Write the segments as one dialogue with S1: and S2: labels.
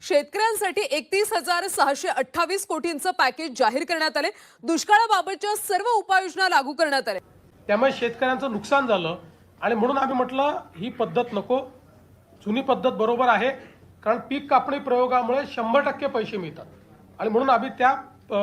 S1: शेतकऱ्यांसाठी 31,628 कोटींचं पॅकेज जाहीर करण्यात आले। दुष्काळाबाबतच्या सर्व उपाययोजना लागू करण्यात आल्या।
S2: त्यामुळे शेतकऱ्यांचं नुकसान झालं आणि म्हणून आम्ही म्हटलं ही पद्धत नको, जुनी पद्धत बरोबर आहे, कारण पीक कापणी प्रयोगामुळे 100% पैसे मिळतात आणि म्हणून आम्ही त्या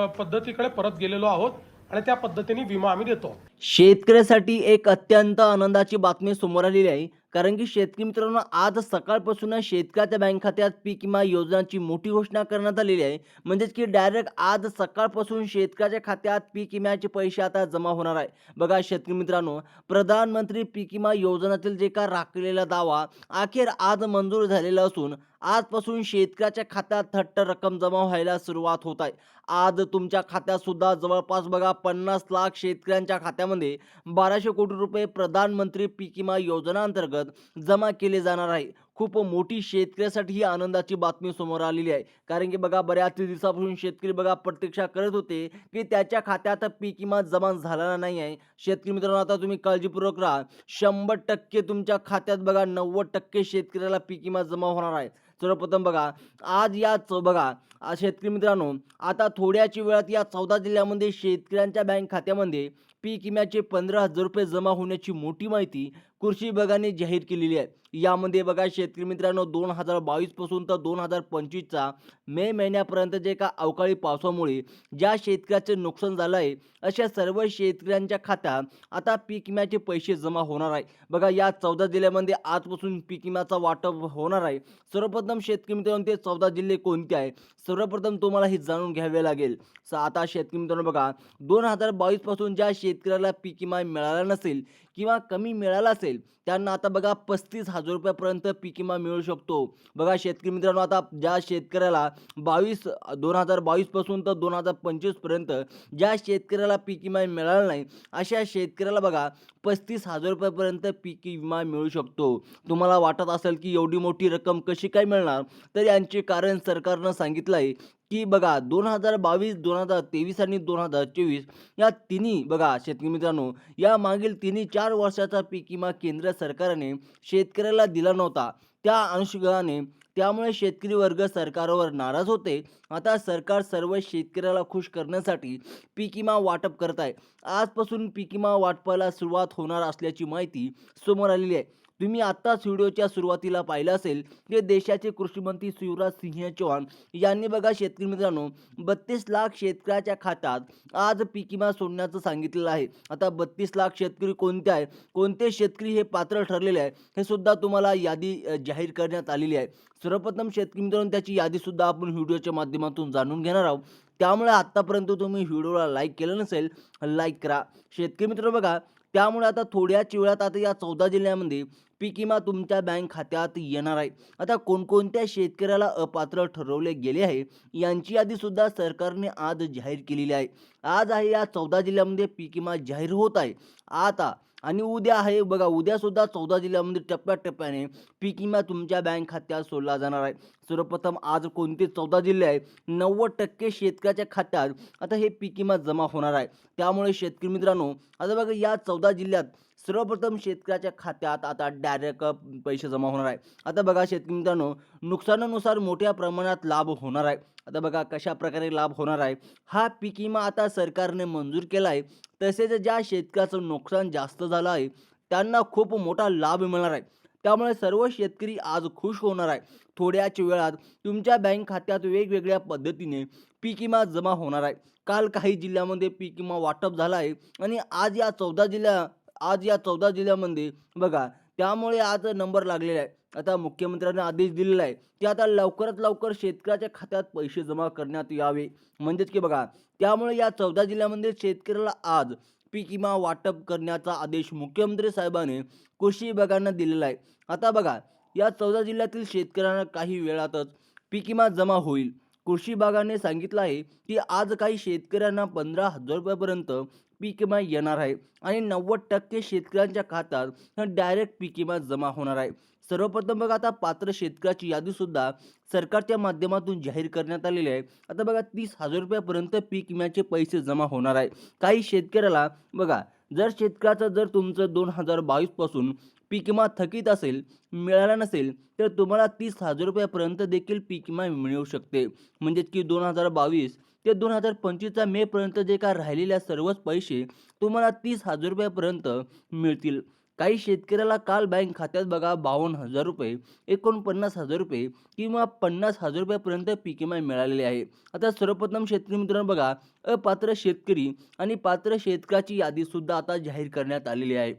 S2: पद्धतीकडे परत गेलेलो आहोत आणि त्या पद्धतीने विमा आम्ही देतो।
S3: शेतकऱ्यासाठी एक अत्यंत आनंदाची बातमी समोर आलेली आहे, कारण की शेतकरी मित्रांनो, आज सकाळपासून शेतकऱ्याच्या बँक खात्यात पीक विमा योजनेची मोठी घोषणा करण्यात आलेली आहे। म्हणजेच की डायरेक्ट आज सकाळपासून शेतकऱ्याच्या खात्यात पीक विम्याचे पैसे आता जमा होणार आहे। बघा शेतकरी मित्रांनो, प्रधानमंत्री पीक विमा योजनेतील जे का राखलेला दावा अखेर आज मंजूर झालेला असून आजपासून शेतकऱ्याच्या खात्यात थट्ट रक्कम जमा व्हायला सुरुवात होत आहे। आज तुमच्या खात्यात सुद्धा जवळपास बघा 50 लाख शेतकऱ्यांच्या खात्यामध्ये 1200 कोटी रुपये प्रधानमंत्री पीक विमा योजना अंतर्गत जमा केले जाणार आहे। खूप मोठी शेतकऱ्यासाठी ही आनंदाची बातमी समोर आलेली आहे, कारण की बघा बऱ्याच दिवसापासून शेतकरी बघा प्रतीक्षा करत होते की त्याच्या खात्यात पीक विमा जमा झालेला नाही आहे। शेतकरी मित्रांनो, आता तुम्ही काळजीपूर्वक राहा, 100% तुमच्या खात्यात बघा 90% शेतकऱ्याला पीक विमा जमा होणार आहे। सर्वप्रथम बघा आज बघा शेतकरी मित्रांनो, आता थोड्याच वेळात या 14 जिल्ह्यामध्ये शेतकऱ्यांच्या बँक खात्यामध्ये पीक विम्याचे 15,000 रुपये जमा होण्याची मोठी माहिती कृषी विभागाने जाहीर केलेली आहे। यामध्ये बघा शेतकरी मित्रांनो, 2022 पासून तर 2025चा मे महिन्यापर्यंत जे का अवकाळी पावसामुळे ज्या शेतकऱ्याचे नुकसान झालं आहे अशा सर्व शेतकऱ्यांच्या खात्यात आता पीक विम्याचे पैसे जमा होणार आहे। बघा या 14 जिल्ह्यामध्ये आजपासून पीक विम्याचा वाटप होणार आहे। सर्वप्रथम शेतकरी मित्रांनो, ते 14 जिल्हे कोणते आहे सर्वप्रथम तुम्हाला हे जाणून घ्यावे लागेल। आता शेतकरी मित्रांनो बघा, 2022 पासून ज्या शेतकऱ्याला पीक विमा मिळाला नसेल किंवा कमी मिळाला असेल त्यांना आता बघा 35,000 रुपयापर्यंत पीक विमा मिळू शकतो। बघा शेतकरी मित्रांनो, आता ज्या शेतकऱ्याला 2022 पासून तर 2025 पर्यंत ज्या शेतकऱ्याला पीक विमा मिळाला नाही अशा शेतकऱ्याला बघा 35,000 रुपयापर्यंत पीक विमा मिळू शकतो। तुम्हाला वाटत असेल की एवढी मोठी रक्कम कशी काय मिळणार, तर यांचे कारण सरकारनं सांगितलं आहे की बघा 2022, 2023 आणि 2024 या तिन्ही बघा शेतकरी मित्रांनो, या मागील 4 वर्षाचा पीक विमा केंद्र सरकारने शेतकऱ्याला दिला नव्हता। त्या अनुषंगाने त्यामुळे शेतकरी वर्ग सरकारवर नाराज होते। आता सरकार सर्व शेतकऱ्याला खुश करण्यासाठी पीक विमा वाटप करत आहे। आजपासून पीक विमा वाटपाला सुरुवात होणार असल्याची माहिती समोर आलेली आहे। तुम्ही आत्ताच व्हिडिओच्या सुरुवातीला पाहिलं असेल की देशाचे कृषी मंत्री शिवराज सिंह चौहान यांनी बघा शेतकरी मित्रांनो 32 लाख शेतकऱ्याच्या खात्यात आज पीक विमा सोडण्याचं सांगितलेलं आहे। आता 32 लाख शेतकरी कोणते आहे, कोणते शेतकरी हे पात्र ठरलेले आहे हे सुद्धा तुम्हाला यादी जाहीर करण्यात आलेली आहे। सर्वप्रथम शेतकरी मित्रांनो, त्याची यादी सुद्धा आपण व्हिडिओच्या माध्यमातून जाणून घेणार आहोत। त्यामुळे आतापर्यंत तुम्ही व्हिडिओला लाईक केलं नसेल, लाईक करा। शेतकरी मित्रांनो बघा, त्यामुळे आता थोड्याच वेळात आता या 14 जिल्ह्यामध्ये पीक विमा तुमच्या बँक खात्यात येणार आहे। आता कोणकोणत्या शेतकऱ्याला अपात्र ठरवले गेले आहे यांची यादी सुद्धा सरकारने आज जाहीर केलेली आहे। आज आहे या 14 जिल्ह्यामध्ये पीक विमा जाहीर होत आहे आता, आणि उद्या आहे बघा, उद्या सुद्धा 14 जिल्ह्यामध्ये टप्प्याटप्प्याने पीक विमा तुमच्या बँक खात्यात सोडला जाणार आहे। सर्वप्रथम आज कोणते 14 जिल्हे आहेत, 90% शेतकऱ्याच्या खात्यात आता हे पीक विमा जमा होणार आहे। त्यामुळे शेतकरी मित्रांनो, आता बघा या 14 जिल्ह्यात सर्वप्रथम शेतकऱ्याच्या खात्यात आता डायरेक्ट पैसे जमा होणार आहे। आता बघा शेतकरी मित्रांनो, नुकसानानुसार मोठ्या प्रमाणात लाभ होणार आहे। आता बघा कशा प्रकारे लाभ होणार आहे, हा पीक विमा आता सरकारने मंजूर केला आहे। तसेच ज्या शेतकऱ्याचं नुकसान जास्त झालं आहे त्यांना खूप मोठा लाभ मिळणार आहे। त्यामुळे सर्व शेतकरी आज खुश होणार आहे। थोड्याच वेळात तुमच्या बँक खात्यात वेगवेगळ्या पद्धतीने पीक विमा जमा होणार आहे। काल काही जिल्ह्यामध्ये पीक विमा वाटप झाला आहे आणि आज या 14 जिल्ह्यामध्ये बघा, त्यामुळे आज नंबर लागलेला आहे। आता मुख्यमंत्र्यांनी आदेश दिलेला आहे की आता लवकरात लवकर शेतकऱ्याच्या खात्यात पैसे जमा करण्यात यावे। म्हणजेच की बघा, त्यामुळे या 14 जिल्ह्यामध्ये शेतकऱ्याला आज पीक विमा वाटप करण्याचा आदेश मुख्यमंत्री साहेबांनी कृषी विभागांना दिलेला आहे। आता बघा, या 14 जिल्ह्यातील शेतकऱ्यांना काही वेळातच पीक विमा जमा होईल। कृषी विभागाने सांगितलं आहे की आज काही शेतकऱ्यांना 15,000 रुपयापर्यंत पीक विमा येणार आहे आणि 90% शेतकऱ्यांच्या खात्यात डायरेक्ट पीक विमा जमा होणार आहे। सर्वप्रथम बघा, आता पात्र शेतकऱ्याची यादी सुद्धा सरकारच्या माध्यमातून जाहीर करण्यात आलेली आहे। आता बघा 30,000 रुपयापर्यंत पीक विम्याचे पैसे जमा होणार आहे काही शेतकऱ्याला। बघा, जर तुमचं 2022 पासून पीक विमा थकीत असेल, मिळाला नसेल तर तुम्हाला 30,000 रुपयापर्यंत देखील पीक विमा मिळू शकते. म्हणजेच की 2022 ते 2025चा मेपर्यंत जे काय राहिलेल्या सर्वच पैसे तुम्हाला 30,000 रुपयापर्यंत मिळतील. काही शेतकऱ्याला काल बँक खात्यात बघा 52,000 रुपये, 49,000 रुपये किंवा 50,000 रुपयापर्यंत पीक विमा मिळालेले आहे. आता सर्वप्रथम शेतकरी मित्रांनो बघा, अपात्र शेतकरी आणि पात्र शेतकऱ्याची यादीसुद्धा आता जाहीर करण्यात आलेली आहे.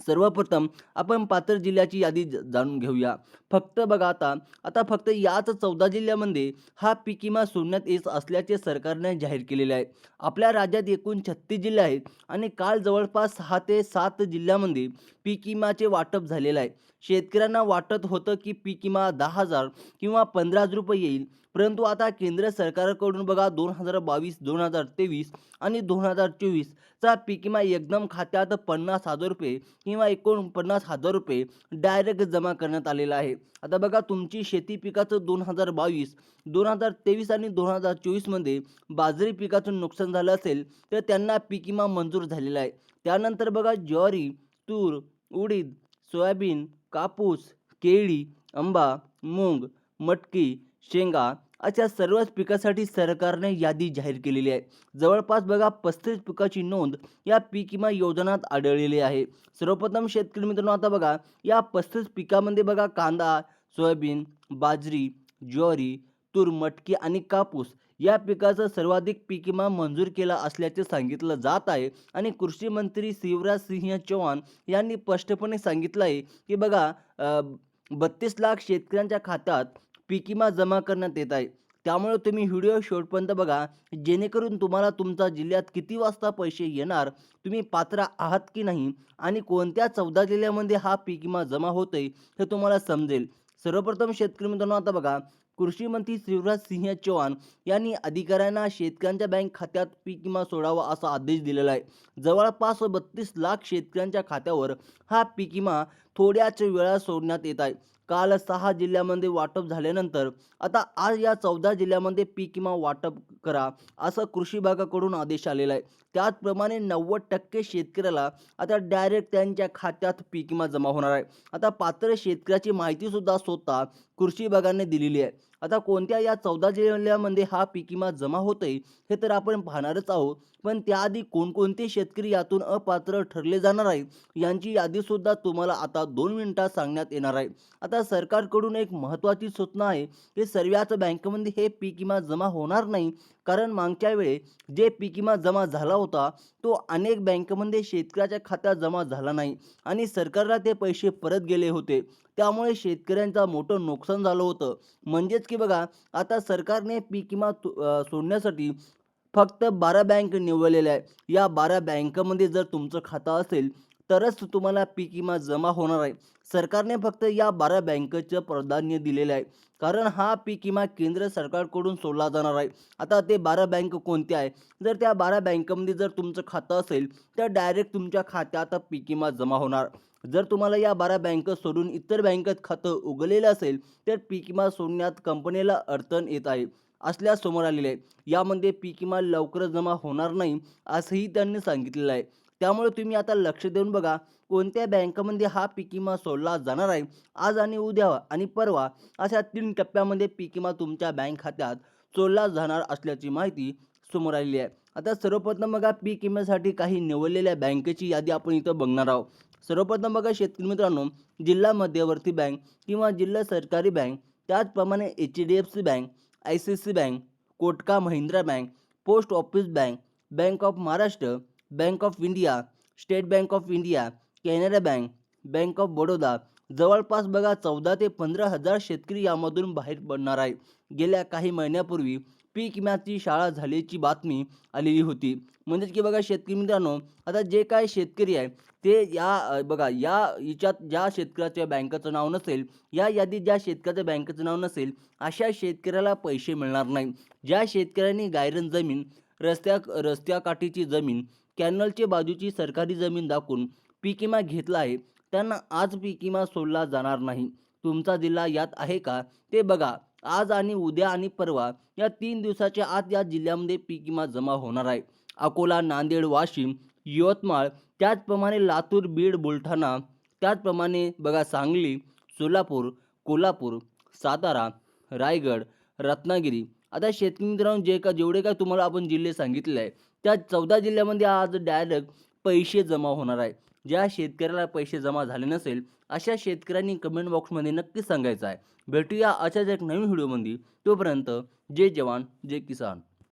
S3: सर्वप्रथम आपण पात्र जिल्ह्याची यादी जाणून घेऊया. फक्त बघा आता फक्त याच 14 जिल्ह्यामध्ये हा पीक विमा सोडण्यात येत असल्याचे सरकारने जाहीर केलेले आहे. आपल्या राज्यात एकूण 36 जिल्हे आहेत आणि काल जवळपास 6 ते 7 जिल्ह्यामध्ये पीक विम्याचे वाटप झालेलं आहे. शेतकऱ्यांना वाटत होतं की पीक विमा 10,000 किंवा 15,000 रुपये येईल, परंतु आता केंद्र सरकारकडून बघा 2022, 2023 आणि 2024 चा पीक विमा एकदम खात्यात 50,000 रुपये किंवा 49,000 रुपये डायरेक्ट जमा करण्यात आलेला आहे. आता बघा तुमची शेती पिकाचं 2022, 2023 आणि 2024 मध्ये बाजरी पिकाचं नुकसान झालं असेल तर त्यांना पीक विमा मंजूर झालेला आहे. त्यानंतर बघा ज्वारी, तूर, उडीद, सोयाबीन, कापूस, केळी, आंबा, मूग, मटकी, शेंगा अशा सर्वच पिकासाठी सरकारने यादी जाहीर केलेली आहे. जवळपास बघा 35 पिकाची नोंद या पीक विमा योजनात आढळलेली आहे. सर्वप्रथम शेतकरी मित्रांनो आता बघा या 35 पिकामध्ये बघा कांदा, सोयाबीन, बाजरी, ज्वारी, तूर, मटकी आणि कापूस या पिकाचं सर्वाधिक पीक विमा मंजूर केला असल्याचे सांगितलं जात आहे. आणि कृषी मंत्री शिवराज सिंह चौहान यांनी स्पष्टपणे सांगितलं आहे की बघा 32 लाख शेतकऱ्यांच्या खात्यात पीक विमा जमा करण्यात येत आहे. त्यामुळे तुम्ही व्हिडिओ शेवटपर्यंत बघा, जेणेकरून तुम्हाला तुमच्या जिल्ह्यात किती वाजता पैसे येणार, तुम्ही पात्र आहात की नाही आणि कोणत्या 14 जिल्ह्यामध्ये हा पीक विमा जमा होतोय हे तुम्हाला समजेल. सर्वप्रथम शेतकरी मित्रांनो आता बघा कृषी मंत्री शिवराज सिंह चौहान यांनी अधिकाऱ्यांना शेतकऱ्यांच्या बँक खात्यात पीक विमा सोडावा असा आदेश दिलेला आहे. जवळपास 32 लाख शेतकऱ्यांच्या खात्यावर हा पीक विमा थोड्याच वेळा सोडण्यात येत आहे. काल 6 जिल्ह्यामध्ये वाटप झाल्यानंतर आता आज या 14 जिल्ह्यामध्ये पीक विमा वाटप करा असं कृषी विभागाकडून आदेश आलेला आहे. त्याचप्रमाणे 90% शेतकऱ्याला आता डायरेक्ट त्यांच्या खात्यात पीक विमा जमा होणार आहे. आता पात्र शेतकऱ्याची माहिती सुद्धा स्वतः कृषी विभागाने दिलेली आहे. आता कोणत्या या 14 जिल्ह्यामध्ये हा पीक विमा जमा होतोय हे तर आपण पाहणारच आहोत, पण त्याआधी कोणकोणते शेतकरी यातून अपात्र ठरले जाणार आहे यांची यादी सुद्धा तुम्हाला आता 2 मिनिटात सांगण्यात येणार आहे. आता सरकारकडून एक महत्त्वाची सूचना आहे की सर्वच बँकेमध्ये हे पीक विमा जमा होणार नाही, कारण मागच्या वेळे जे पीक विमा जमा झाला होता तो अनेक बँकेमध्ये शेतकऱ्याच्या खात्यात जमा झाला नाही आणि सरकारला ते पैसे परत गेले होते. त्यामुळे शेतकऱ्यांचं मोठं नुकसान झालं होतं. म्हणजेच की बघा आता सरकारने पीक विमा सोडण्यासाठी फक्त 12 बँक निवडलेल्या आहे. या 12 बँकामध्ये जर तुमचं खातं असेल तरच तुम्हाला पीक विमा जमा होणार आहे. सरकारने फक्त या 12 बँकेचं प्राधान्य दिलेलं आहे, कारण हा पीक विमा केंद्र सरकारकडून सोडला जाणार आहे. आता ते 12 बँक कोणत्या आहे, जर त्या 12 बँकांमध्ये जर तुमचं खातं असेल तर डायरेक्ट तुमच्या खात्यात पीक विमा जमा होणार. जर तुम्हाला या 12 बँक सोडून इतर बँकेत खातं उघडलेलं असेल तर पीक विमा सोडण्यात कंपनीला अडचण येत आहे असल्यास समोर आलेले आहे. यामध्ये पीक विमा लवकरच जमा होणार नाही असंही त्यांनी सांगितलेलं आहे. त्यामुळे तुम्ही आता लक्ष देऊन बघा कोणत्या बँकामध्ये हा पीक विमा सोडला जाणार आहे. आज आणि उद्या आणि परवा अशा 3 टप्प्यामध्ये पीक विमा तुमच्या बँक खात्यात सोडला जाणार असल्याची माहिती समोर आलेली आहे. आता सर्वप्रथम बघा पीक विम्यासाठी काही निवडलेल्या बँकेची यादी आपण इथं बघणार आहोत. सर्वप्रथम बघा शेतकरी मित्रांनो, जिल्हा मध्यवर्ती बँक किंवा जिल्हा सरकारी बँक, त्याचप्रमाणे HDFC bank, ICICI bank, Kotak Mahindra bank, post office bank, bank of Maharashtra, bank of India, state bank of India, Canara bank, bank of Baroda. जवळपास बघा 14 ते 15,000 शेतकरी यामधून बाहेर पडणार आहे. गेल्या काही महिन्यापूर्वी पीक विम्याची शाळा झाल्याची बातमी आलेली होती. म्हणजेच की बघा शेतकरी मित्रांनो, आता जे काय शेतकरी आहे ते बघा या याच्यात ज्या शेतकऱ्याच्या बँकेचं नाव नसेल, या यादीत ज्या शेतकऱ्याच्या बँकेचं नाव नसेल अशा शेतकऱ्याला पैसे मिळणार नाही. ज्या शेतकऱ्यांनी गायरन जमीन, रस्त्याकाठीची जमीन, कॅनलच्या बाजूची सरकारी जमीन दाखवून पीक विमा घेतला आहे त्यांना आज पीक विमा सोडला जाणार नाही. तुमचा जिल्हा यात आहे का ते बघा. आज आणि उद्या आणि परवा या 3 दिवसाच्या आत या जिल्ह्यामध्ये पीक विमा जमा होणार आहे. अकोला, नांदेड, वाशिम, यवतमाळ, त्याचप्रमाणे लातूर, बीड, बुलढाणा, त्याचप्रमाणे बघा सांगली, सोलापूर, कोल्हापूर, सातारा, रायगड, रत्नागिरी आता शेतकरी मित्रांनो जेवढे काय तुम्हाला आपण जिल्हे सांगितले आहे त्या 14 जिल्ह्यामध्ये आज डायरेक्ट पैसे जमा होणार आहे. ज्या शेतकऱ्याला पैसे जमा झाले नसेल अशा शेतकऱ्यांनी कमेंट बॉक्समध्ये नक्की सांगायचं आहे. भेटूया अशाच एक नवीन व्हिडिओमध्ये. तोपर्यंत जय जवान जय किसान.